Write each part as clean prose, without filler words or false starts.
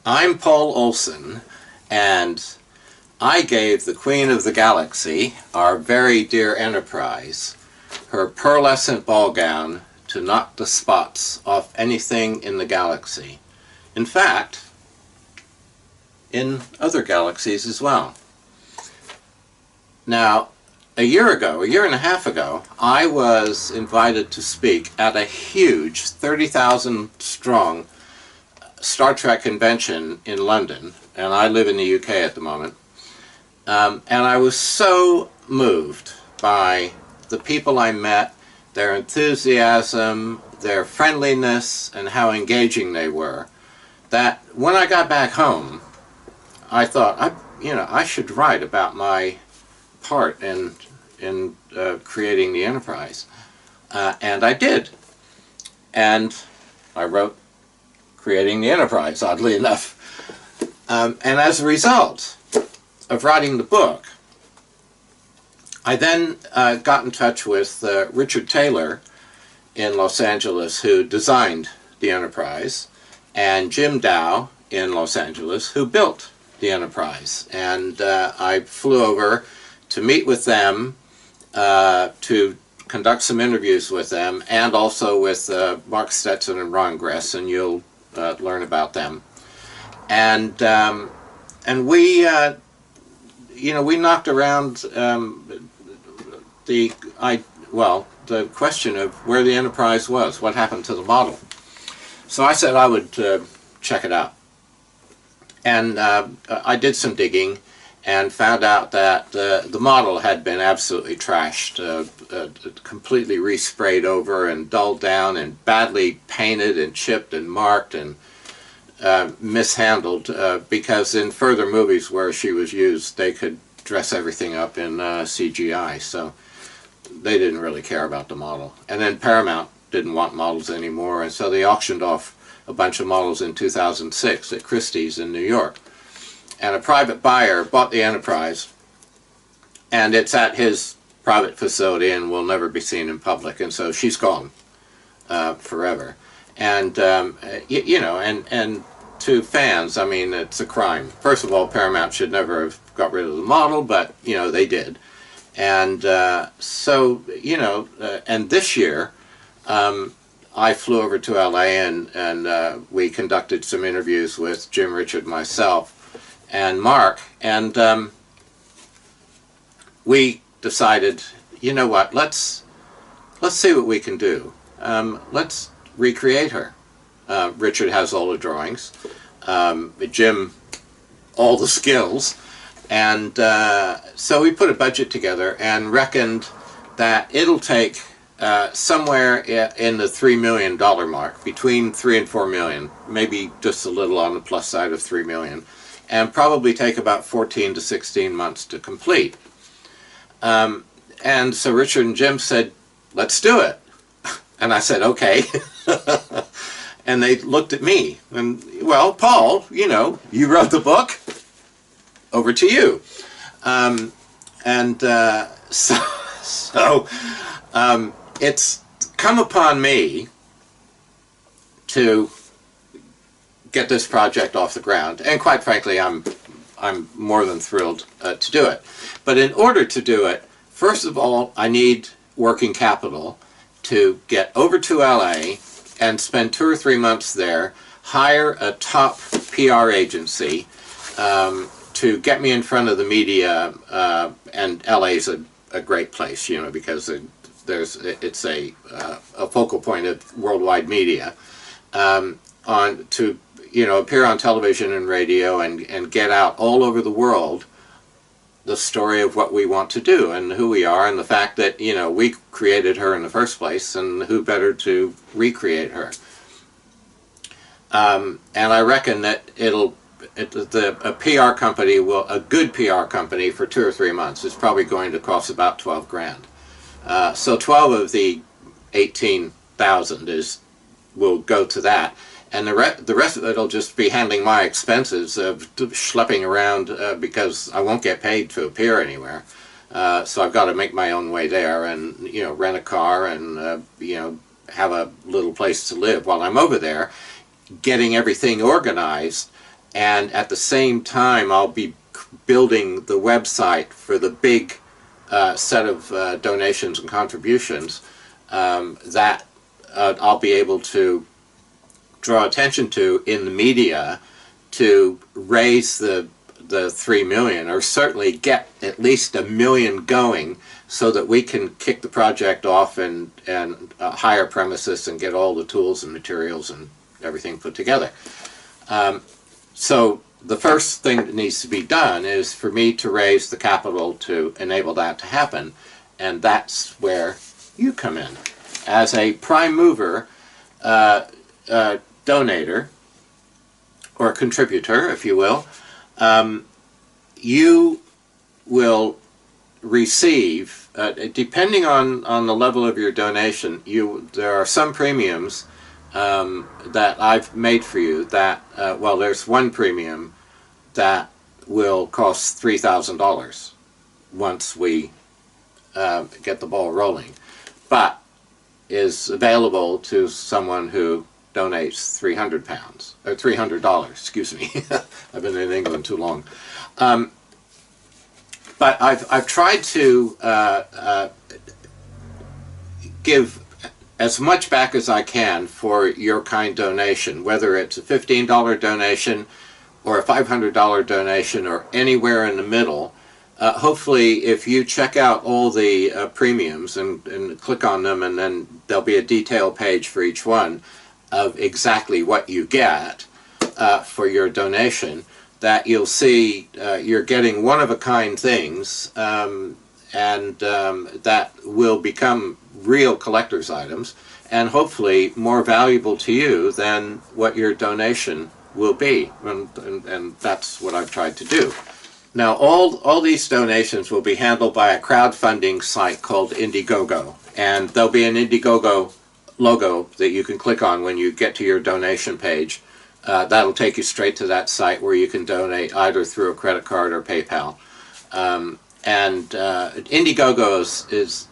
I'm Paul Olson, and I gave the Queen of the Galaxy, our very dear Enterprise, her pearlescent ball gown to knock the spots off anything in the galaxy. In fact, in other galaxies as well. Now, a year and a half ago, I was invited to speak at a huge 30,000 strong Star Trek convention in London, and I live in the UK at the moment. And I was so moved by the people I met, their enthusiasm, their friendliness, and how engaging they were, that when I got back home, I thought, I should write about my part in creating the Enterprise. And I did. And I wrote Creating the Enterprise, oddly enough. And as a result of writing the book, I then got in touch with Richard Taylor in Los Angeles, who designed the Enterprise, and Jim Dow in Los Angeles, who built the Enterprise. And I flew over to meet with them, to conduct some interviews with them, and also with Mark Stetson and Ron Gress, and you'll learn about them. And we, we knocked around the question of where the Enterprise was, what happened to the model. So I said I would check it out. And I did some digging and found out that the model had been absolutely trashed, completely resprayed over and dulled down and badly painted and chipped and marked and mishandled, because in further movies where she was used, they could dress everything up in CGI, so they didn't really care about the model. And then Paramount didn't want models anymore, and so they auctioned off a bunch of models in 2006 at Christie's in New York. And a private buyer bought the Enterprise, and it's at his private facility and will never be seen in public, and so she's gone forever. And and to fans, I mean, it's a crime. First of all, Paramount should never have got rid of the model, but they did. And and this year I flew over to LA, and we conducted some interviews with Jim, Richard, myself, and Mark, and we decided, let's see what we can do. Let's recreate her. Richard has all the drawings, Jim all the skills, and so we put a budget together and reckoned that it'll take somewhere in the $3 million mark, between 3 and 4 million, maybe just a little on the plus side of 3 million, and probably take about 14 to 16 months to complete. And so Richard and Jim said, let's do it. And I said, okay. And they looked at me, and, well, Paul, you wrote the book, over to you. It's come upon me to get this project off the ground, and quite frankly, I'm more than thrilled to do it. But in order to do it, first of all, I need working capital to get over to LA and spend 2 or 3 months there, hire a top PR agency to get me in front of the media, and LA's a great place, because it's a focal point of worldwide media, to appear on television and radio and get out all over the world the story of what we want to do and who we are, and the fact that we created her in the first place, and who better to recreate her. And I reckon that a PR company a good PR company for 2 or 3 months is probably going to cost about 12 grand. So 12 of the 18,000 will go to that, and the rest of it will just be handling my expenses of schlepping around, because I won't get paid to appear anywhere. So I've got to make my own way there, and rent a car, and have a little place to live while I'm over there, getting everything organized and at the same time I'll be building the website for the big set of donations and contributions that I'll be able to draw attention to in the media to raise the 3 million, or certainly get at least 1 million going, so that we can kick the project off and hire premises and get all the tools and materials and everything put together. So the first thing that needs to be done is for me to raise the capital to enable that to happen, and that's where you come in. As a prime mover, donator, or contributor, if you will, you will receive, depending on the level of your donation, there are some premiums that I've made for you that, well, there's one premium that will cost $3,000 once we get the ball rolling, but is available to someone who donates £300, or $300, excuse me. I've been in England too long. But I've tried to give as much back as I can for your kind donation, whether it's a $15 donation or a $500 donation or anywhere in the middle. Hopefully, if you check out all the premiums and click on them, and then there'll be a detail page for each one of exactly what you get for your donation, that you'll see you're getting one-of-a-kind things, and that will become real collector's items, and hopefully more valuable to you than what your donation will be, and that's what I've tried to do. Now, all these donations will be handled by a crowdfunding site called Indiegogo, and there'll be an Indiegogo logo that you can click on when you get to your donation page. That'll take you straight to that site where you can donate either through a credit card or PayPal. Indiegogo is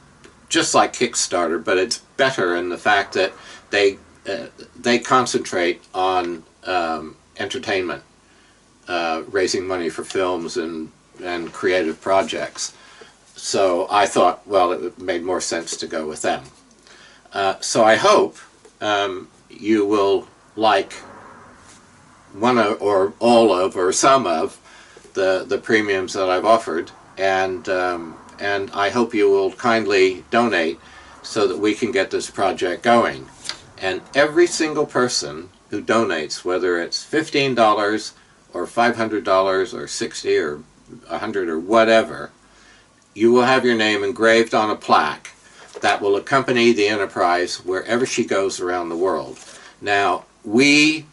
just like Kickstarter, but it's better in the fact that they concentrate on entertainment, raising money for films and creative projects. So I thought, well, it made more sense to go with them. So I hope you will like one or all of or some of the premiums that I've offered, and I hope you will kindly donate so that we can get this project going. And every single person who donates, whether it's $15 or $500 or $60 or $100 or whatever, you will have your name engraved on a plaque that will accompany the enterprise wherever she goes around the world. Now, we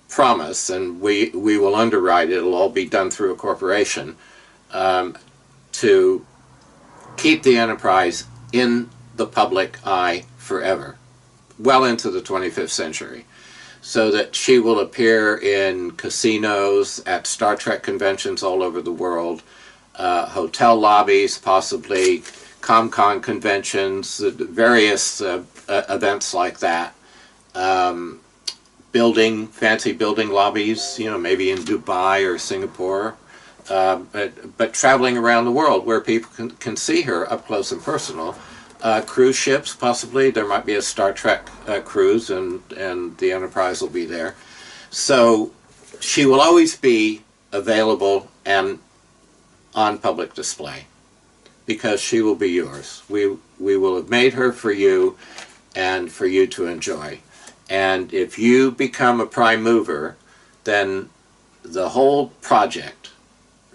promise, and we will underwrite, it'll all be done through a corporation, to keep the enterprise in the public eye forever, well into the 25th century, so that she will appear in casinos, at Star Trek conventions all over the world, hotel lobbies, possibly ComCon conventions, various events like that, fancy building lobbies, you know, maybe in Dubai or Singapore, but traveling around the world where people can see her up close and personal. Cruise ships, possibly. There might be a Star Trek cruise, and the Enterprise will be there. So she will always be available and on public display, because she will be yours. We will have made her for you and for you to enjoy. And if you become a prime mover, then the whole project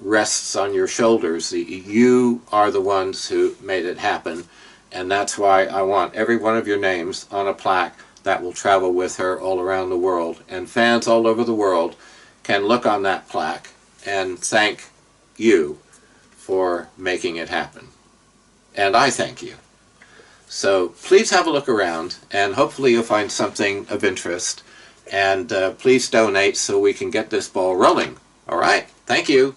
rests on your shoulders. You are the ones who made it happen, and that's why I want every one of your names on a plaque that will travel with her all around the world. And fans all over the world can look on that plaque and thank you for making it happen. And I thank you. So please have a look around, and hopefully you'll find something of interest. And please donate so we can get this ball rolling. All right? Thank you.